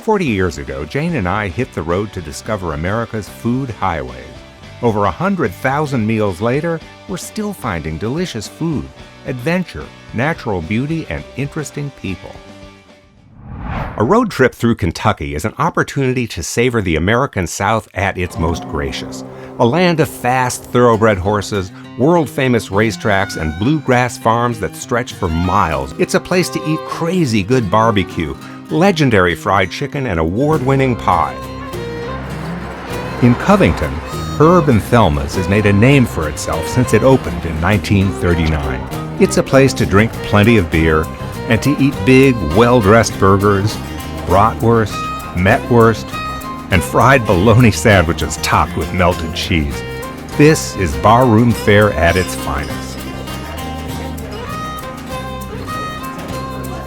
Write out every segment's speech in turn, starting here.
40 years ago, Jane and I hit the road to discover America's food highways. Over 100,000 meals later, we're still finding delicious food, adventure, natural beauty, and interesting people. A road trip through Kentucky is an opportunity to savor the American South at its most gracious. A land of fast, thoroughbred horses, world-famous racetracks, and bluegrass farms that stretch for miles. It's a place to eat crazy good barbecue, legendary fried chicken, and award-winning pie. In Covington, Herb and Thelma's has made a name for itself since it opened in 1939. It's a place to drink plenty of beer and to eat big, well-dressed burgers, bratwurst, metwurst, and fried bologna sandwiches topped with melted cheese. This is barroom fare at its finest.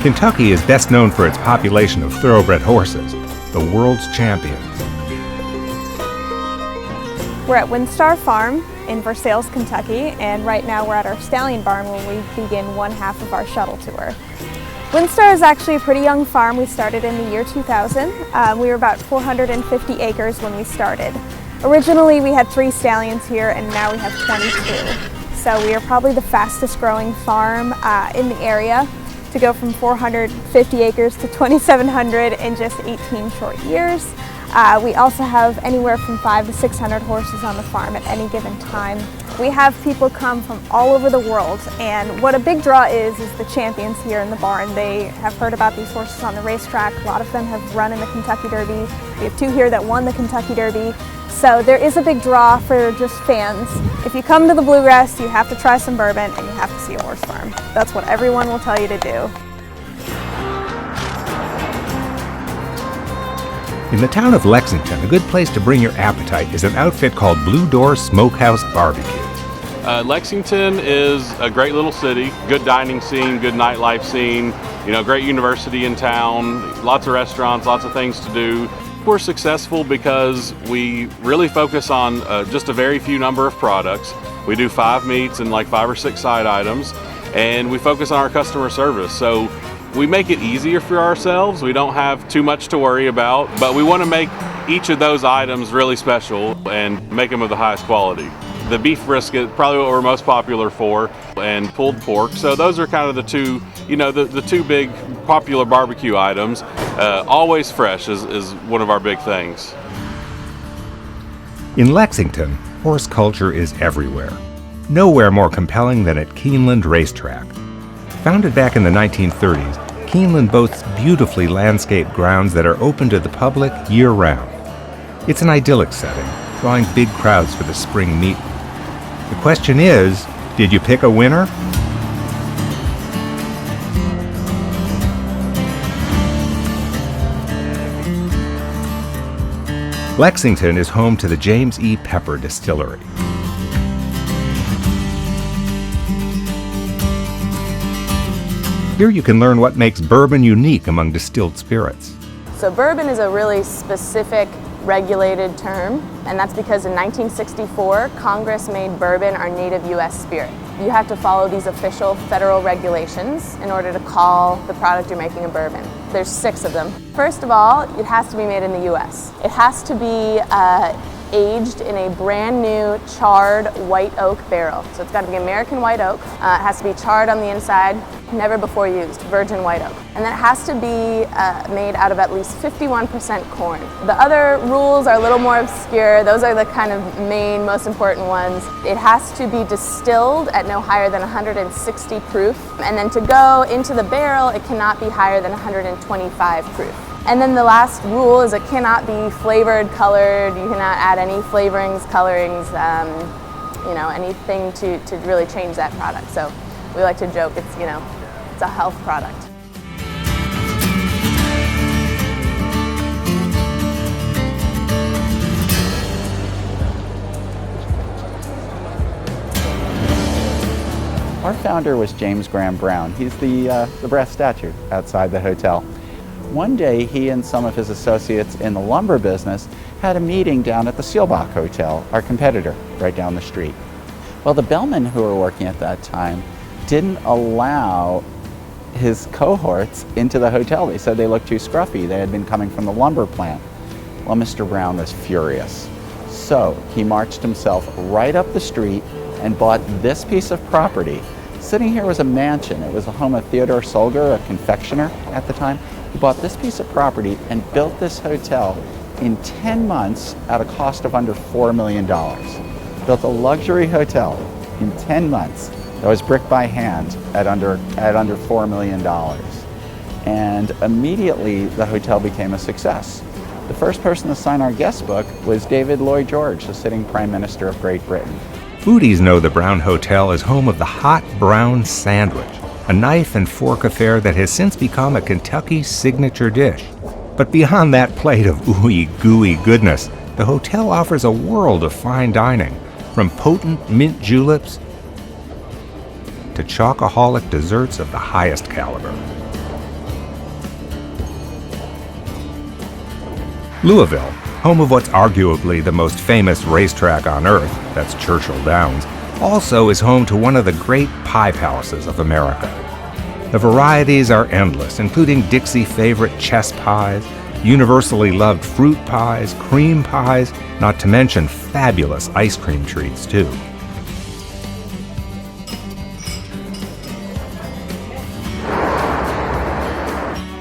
Kentucky is best known for its population of thoroughbred horses, the world's champions. We're at Windstar Farm in Versailles, Kentucky, and right now we're at our Stallion Barn where we begin one half of our shuttle tour. Windstar is actually a pretty young farm. We started in the year 2000. We were about 450 acres when we started. Originally we had 3 stallions here and now we have 22. So we are probably the fastest growing farm in the area to go from 450 acres to 2,700 in just 18 short years. We also have anywhere from 500 to 600 horses on the farm at any given time. We have people come from all over the world, and what a big draw is the champions here in the barn. They have heard about these horses on the racetrack. A lot of them have run in the Kentucky Derby. We have 2 here that won the Kentucky Derby. So there is a big draw for just fans. If you come to the Bluegrass, you have to try some bourbon and you have to see a horse farm. That's what everyone will tell you to do. In the town of Lexington, a good place to bring your appetite is an outfit called Blue Door Smokehouse Barbecue. Lexington is a great little city, good dining scene, good nightlife scene, great university in town, lots of restaurants, lots of things to do. We're successful because we really focus on just a very few number of products. We do 5 meats and like 5 or 6 side items, and we focus on our customer service. So we make it easier for ourselves. We don't have too much to worry about, but we want to make each of those items really special and make them of the highest quality. The beef brisket, probably what we're most popular for, and pulled pork. So those are kind of the two, the 2 big popular barbecue items. Always fresh is one of our big things. In Lexington, horse culture is everywhere. Nowhere more compelling than at Keeneland Racetrack. Founded back in the 1930s, Keeneland boasts beautifully landscaped grounds that are open to the public year-round. It's an idyllic setting, drawing big crowds for the spring meet. The question is, did you pick a winner? Lexington is home to the James E. Pepper Distillery. Here you can learn what makes bourbon unique among distilled spirits. So bourbon is a really specific regulated term, and that's because in 1964, Congress made bourbon our native U.S. spirit. You have to follow these official federal regulations in order to call the product you're making a bourbon. There's 6 of them. First of all, it has to be made in the U.S. It has to be aged in a brand new charred white oak barrel. So it's got to be American white oak. It has to be charred on the inside, never before used, virgin white oak. And then it has to be made out of at least 51% corn. The other rules are a little more obscure. Those are the kind of main, most important ones. It has to be distilled at no higher than 160 proof. And then to go into the barrel, it cannot be higher than 125 proof. And then the last rule is it cannot be flavored, colored. You cannot add any flavorings, colorings, anything to really change that product. So we like to joke it's a health product. Our founder was James Graham Brown. He's the brass statue outside the hotel. One day, he and some of his associates in the lumber business had a meeting down at the Seelbach Hotel, our competitor, right down the street. Well, the bellmen who were working at that time didn't allow his cohorts into the hotel. They said they looked too scruffy. They had been coming from the lumber plant. Well, Mr. Brown was furious. So he marched himself right up the street and bought this piece of property. Sitting here was a mansion. It was the home of Theodore Solger, a confectioner at the time. He bought this piece of property and built this hotel in 10 months at a cost of under $4 million. Built a luxury hotel in 10 months that was brick by hand at under $4 million. And immediately the hotel became a success. The first person to sign our guest book was David Lloyd George, the sitting Prime Minister of Great Britain. Foodies know the Brown Hotel is home of the hot brown sandwich, a knife and fork affair that has since become a Kentucky signature dish. But beyond that plate of ooey gooey goodness, the hotel offers a world of fine dining, from potent mint juleps to chocoholic desserts of the highest caliber. Louisville, home of what's arguably the most famous racetrack on earth, that's Churchill Downs, also is home to one of the great pie palaces of America. The varieties are endless, including Dixie favorite chess pies, universally loved fruit pies, cream pies, not to mention fabulous ice cream treats, too.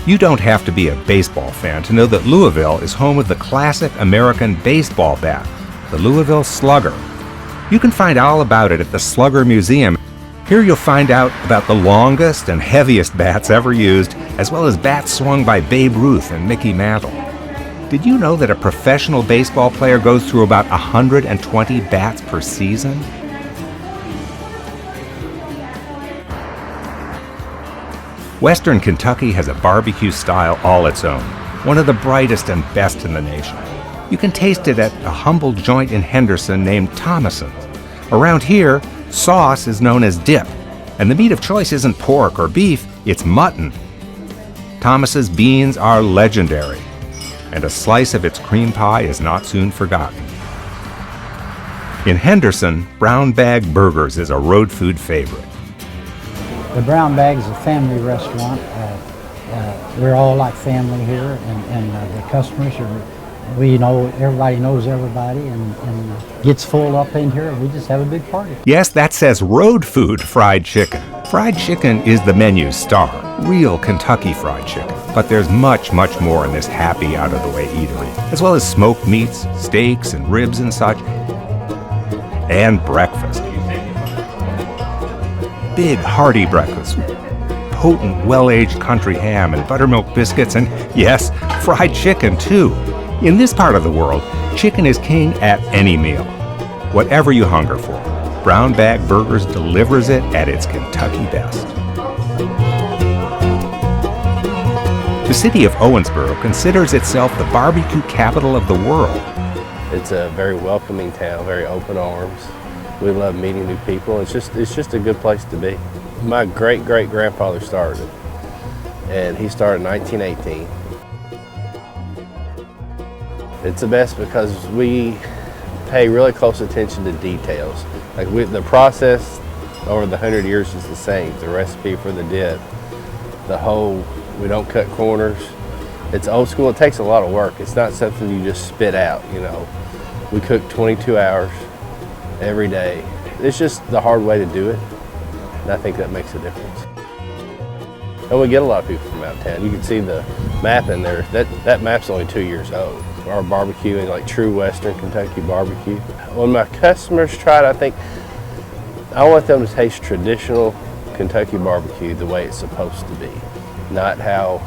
You don't have to be a baseball fan to know that Louisville is home of the classic American baseball bat, the Louisville Slugger. You can find all about it at the Slugger Museum. Here you'll find out about the longest and heaviest bats ever used, as well as bats swung by Babe Ruth and Mickey Mantle. Did you know that a professional baseball player goes through about 120 bats per season? Western Kentucky has a barbecue style all its own, one of the brightest and best in the nation. You can taste it at a humble joint in Henderson named Thomason's. Around here, sauce is known as dip, and the meat of choice isn't pork or beef, it's mutton. Thomas's beans are legendary, and a slice of its cream pie is not soon forgotten. In Henderson, Brown Bag Burgers is a road food favorite. The Brown Bag is a family restaurant. We're all like family here, and the customers everybody knows everybody, and gets full up in here, and we just have a big party. Yes, that says road food fried chicken. Fried chicken is the menu's star, real Kentucky fried chicken. But there's much, much more in this happy, out-of-the-way eatery, as well as smoked meats, steaks, and ribs and such, and breakfast. Big, hearty breakfast, potent, well-aged country ham and buttermilk biscuits, and yes, fried chicken too. In this part of the world, chicken is king at any meal. Whatever you hunger for, Brown Bag Burgers delivers it at its Kentucky best. The city of Owensboro considers itself the barbecue capital of the world. It's a very welcoming town, very open arms. We love meeting new people. It's just a good place to be. My great-great-grandfather started, and he started in 1918. It's the best because we pay really close attention to details. Like the process over the 100 years is the same. The recipe for the dip, we don't cut corners. It's old school. It takes a lot of work. It's not something you just spit out, We cook 22 hours every day. It's just the hard way to do it, and I think that makes a difference. And we get a lot of people from out of town. You can see the map in there. That map's only 2 years old. Our barbecuing, like true Western Kentucky barbecue. When my customers try it, I want them to taste traditional Kentucky barbecue the way it's supposed to be, not how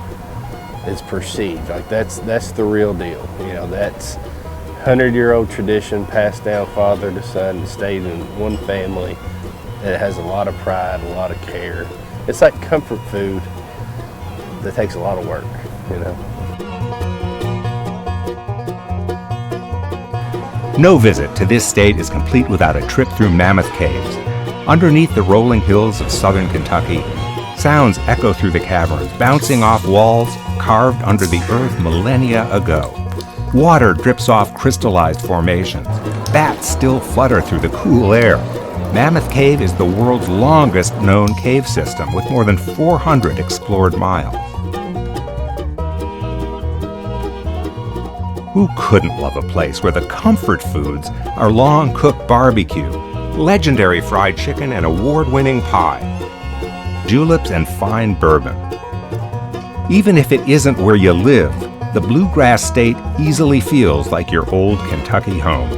it's perceived. Like that's the real deal. That's 100-year-old tradition passed down father to son. It stayed in one family, and it has a lot of pride, a lot of care. It's like comfort food that takes a lot of work, No visit to this state is complete without a trip through Mammoth Caves. Underneath the rolling hills of southern Kentucky, sounds echo through the caverns, bouncing off walls carved under the earth millennia ago. Water drips off crystallized formations. Bats still flutter through the cool air. Mammoth Cave is the world's longest known cave system with more than 400 explored miles. Who couldn't love a place where the comfort foods are long-cooked barbecue, legendary fried chicken, and award-winning pie, juleps, and fine bourbon? Even if it isn't where you live, the Bluegrass State easily feels like your old Kentucky home.